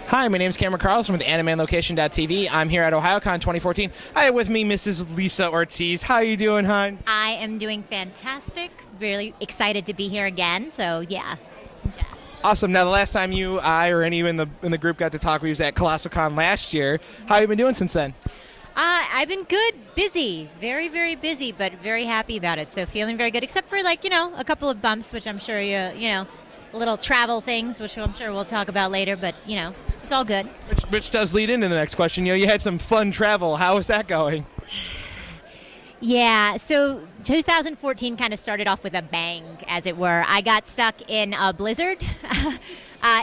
Hi, my name is Cameron Carlson with AnimeOnLocation.tv. I'm here at Ohayocon 2014. I have with me Mrs. Lisa Ortiz. How are you doing, hon? I am doing fantastic. Really excited to be here again. So yeah, jazzed. Awesome. Now, the last time you, I, or any in the group got to talk, we was at ColossalCon last year. How have you been doing since then? I've been good, busy, very, very busy, but very happy about it. So feeling very good, except for a couple of bumps, which I'm sure little travel things, which I'm sure we'll talk about later. But it's all good. Which does lead into the next question. You had some fun travel. How is that going? Yeah, so 2014 kind of started off with a bang, as it were. I got stuck in a blizzard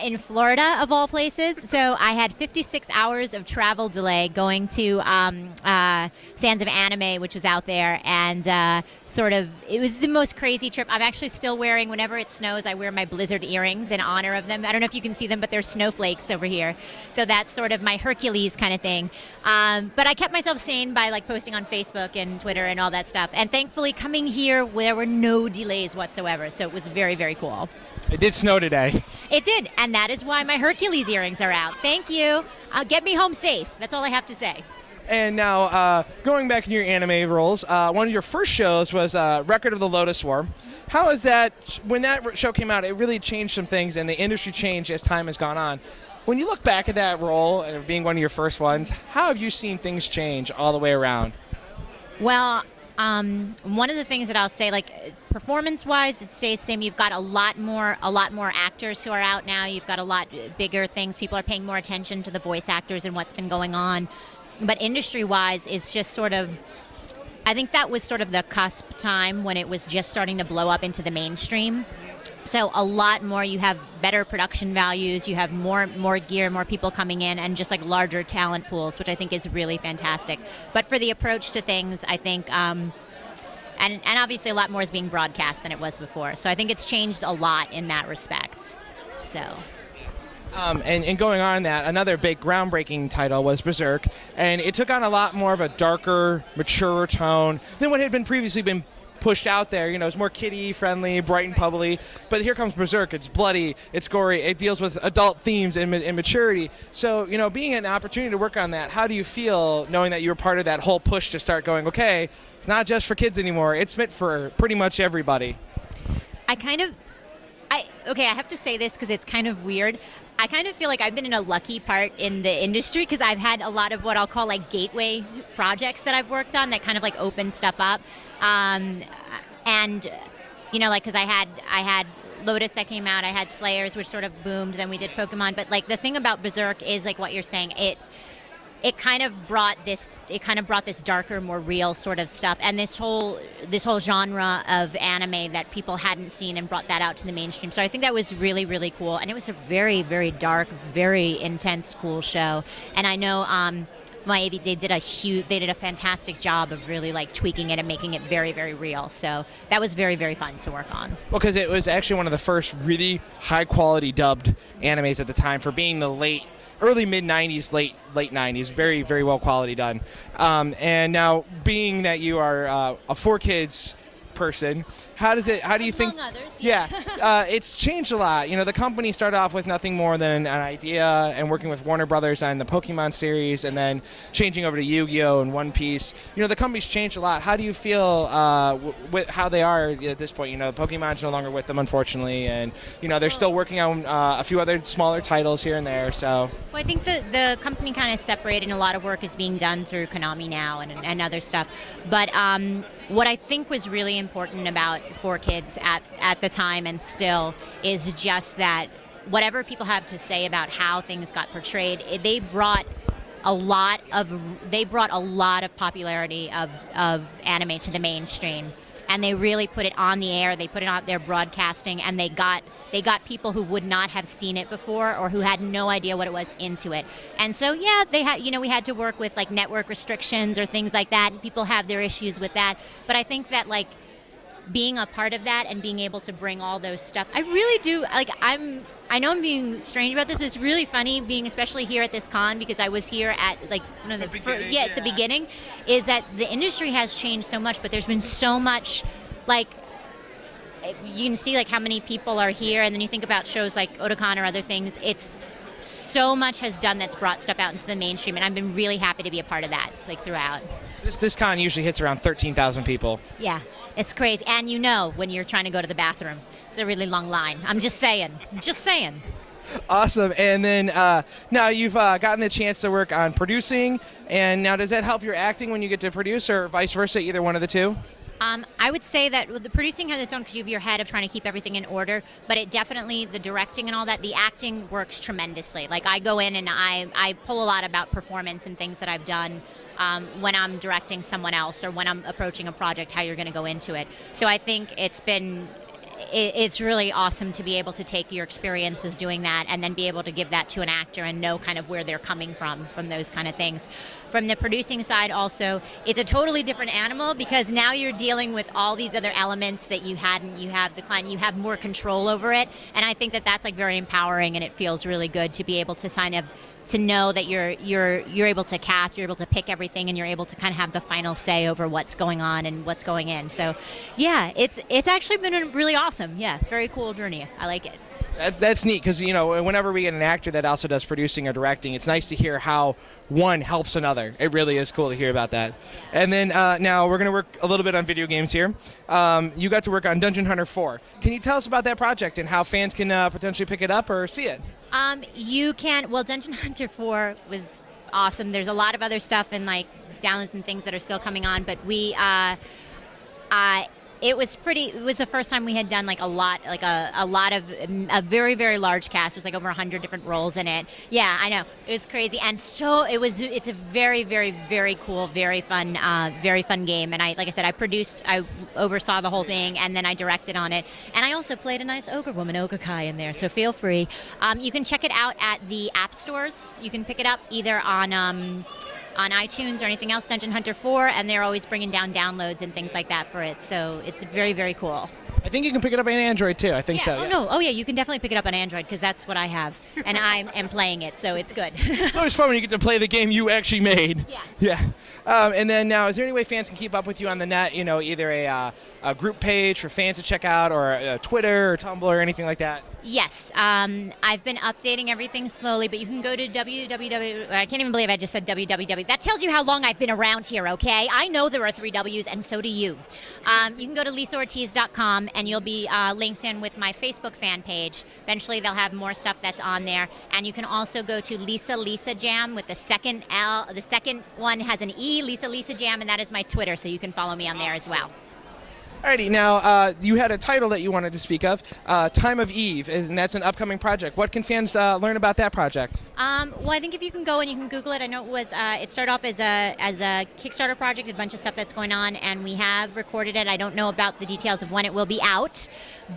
in Florida, of all places. So I had 56 hours of travel delay going to Sands of Anime, which was out there, and it was the most crazy trip. I'm actually still wearing, whenever it snows, I wear my blizzard earrings in honor of them. I don't know if you can see them, but they're snowflakes over here. So that's sort of my Hercules kind of thing. But I kept myself sane by posting on Facebook and Twitter and all that stuff. And thankfully, coming here, there were no delays whatsoever. So it was very, very cool. It did snow today. It did, and that is why my Hercules earrings are out. Thank you. Get me home safe. That's all I have to say. And now, going back to your anime roles, one of your first shows was Record of the Lotus War. How is that, when that show came out, it really changed some things, and the industry changed as time has gone on. When you look back at that role, and being one of your first ones, how have you seen things change all the way around? Well, one of the things that I'll say, performance-wise, it stays the same. You've got a lot more actors who are out now. You've got a lot bigger things. People are paying more attention to the voice actors and what's been going on. But industry-wise, it's just I think that was sort of the cusp time when it was just starting to blow up into the mainstream. So a lot more, you have better production values, you have more gear, more people coming in, and just larger talent pools, which I think is really fantastic. But for the approach to things, I think, and obviously a lot more is being broadcast than it was before. So I think it's changed a lot in that respect. So. And going on that, another big groundbreaking title was Berserk, and it took on a lot more of a darker, mature tone than what had been previously been pushed out there. It's more kiddie friendly, bright and bubbly. But here comes Berserk. It's bloody, it's gory, it deals with adult themes and maturity. So, being an opportunity to work on that, how do you feel knowing that you were part of that whole push to start going, okay, it's not just for kids anymore, it's meant for pretty much everybody? I have to say this because it's kind of weird. I kind of feel like I've been in a lucky part in the industry because I've had a lot of what I'll call gateway projects that I've worked on that kind of open stuff up. Because I had Lotus that came out, I had Slayers, which sort of boomed, then we did Pokemon. But the thing about Berserk is what you're saying, it kind of brought this darker, more real sort of stuff, and this whole genre of anime that people hadn't seen, and brought that out to the mainstream. So I think that was really, really cool, and it was a very, very dark, very intense, cool show. And I know my AV, they did a fantastic job of really tweaking it and making it very, very real. So that was very, very fun to work on. Well, because it was actually one of the first really high quality dubbed animes at the time for being the early mid-90s, late 90s, very, very well quality done. And now, being that you are a FourKids person, how do you think? Among others, it's changed a lot. The company started off with nothing more than an idea and working with Warner Brothers on the Pokemon series, and then changing over to Yu-Gi-Oh! And One Piece. The company's changed a lot. How do you feel with how they are at this point? Pokemon's no longer with them, unfortunately, and they're still working on a few other smaller titles here and there. So. Well, I think the company kind of separated, and a lot of work is being done through Konami now and other stuff. But what I think was really important about FourKids at the time and still is just that whatever people have to say about how things got portrayed, they brought a lot of popularity of anime to the mainstream, and they really put it on the air. They put it out there broadcasting, and they got people who would not have seen it before or who had no idea what it was into it. And so they had we had to work with network restrictions or things like that, and people have their issues with that. But I think that being a part of that and being able to bring all those stuff, I really do I know I'm being strange about this. It's really funny being especially here at this con, because I was here at one of the at the beginning, is that the industry has changed so much, but there's been so much you can see how many people are here, and then you think about shows like Ohayocon or other things. so much has done that's brought stuff out into the mainstream, and I've been really happy to be a part of that, like throughout. This con usually hits around 13,000 people. Yeah, it's crazy. And when you're trying to go to the bathroom, it's a really long line. I'm just saying. Awesome. And then now you've gotten the chance to work on producing, and now does that help your acting when you get to produce, or vice versa, either one of the two? I would say that the producing has its own, because you have your head of trying to keep everything in order, but it definitely, the directing and all that, the acting works tremendously. Like, I go in and I pull a lot about performance and things that I've done when I'm directing someone else, or when I'm approaching a project, how you're going to go into it. So I think it's really awesome to be able to take your experiences doing that and then be able to give that to an actor and know kind of where they're coming from those kind of things. From the producing side also, it's a totally different animal, because now you're dealing with all these other elements that you hadn't. You have the client, you have more control over it, and I think that that's like very empowering, and it feels really good to be able to kind of to know that you're able to cast, you're able to pick everything, and you're able to kind of have the final say over what's going on and what's going in. So, yeah, it's actually been a really awesome, very cool journey. I like it. That's neat, because whenever we get an actor that also does producing or directing, it's nice to hear how one helps another. It really is cool to hear about that. And then now we're going to work a little bit on video games here. You got to work on Dungeon Hunter 4. Can you tell us about that project and how fans can potentially pick it up or see it? You can. Well, Dungeon Hunter 4 was awesome. There's a lot of other stuff and like downloads and things that are still coming on, but it was the first time we had done like a lot of a very, very large cast. It was like over 100 different roles in it. Yeah, I know. It was crazy. And so it's a very, very, very cool, very fun game. And like I said, I oversaw the whole thing, and then I directed on it. And I also played a nice ogre woman, Ogre Kai, in there. So feel free. You can check it out at the app stores. You can pick it up either on iTunes or anything else, Dungeon Hunter 4, and they're always bringing down downloads and things like that for it. So it's very, very cool. I think you can pick it up on Android too. I think so. Oh, no. Oh, yeah, you can definitely pick it up on Android, because that's what I have, and I am playing it, so it's good. It's always fun when you get to play the game you actually made. Yeah. And then now, is there any way fans can keep up with you on the net? Either a group page for fans to check out, or Twitter or Tumblr or anything like that? Yes, I've been updating everything slowly, but you can go to www. I can't even believe I just said www. That tells you how long I've been around here, okay? I know there are 3 W's, and so do you. You can go to lisaortiz.com, and you'll be linked in with my Facebook fan page. Eventually, they'll have more stuff that's on there, and you can also go to Lisa Jam with the second L. The second one has an E, Lisa Jam, and that is my Twitter, so you can follow me on there as well. Alrighty, now you had a title that you wanted to speak of, Time of Eve, and that's an upcoming project. What can fans learn about that project? Well, I think if you can go and you can Google it. I know it started off as a Kickstarter project, a bunch of stuff that's going on, and we have recorded it. I don't know about the details of when it will be out,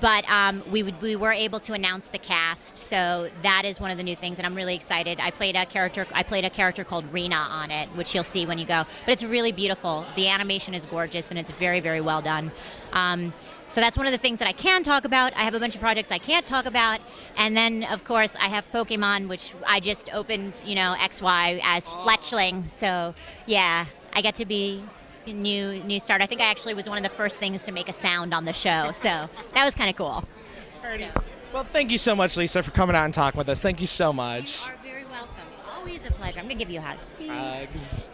but we were able to announce the cast, so that is one of the new things, and I'm really excited. I played a character called Rena on it, which you'll see when you go. But it's really beautiful. The animation is gorgeous, and it's very, very well done. So that's one of the things that I can talk about. I have a bunch of projects I can't talk about. And then, of course, I have Pokemon, which I just opened, XY as Fletchling. So, yeah, I get to be a new start. I think I actually was one of the first things to make a sound on the show. So that was kind of cool. Well, thank you so much, Lisa, for coming out and talking with us. Thank you so much. You are very welcome. Always a pleasure. I'm going to give you a hug. Hugs.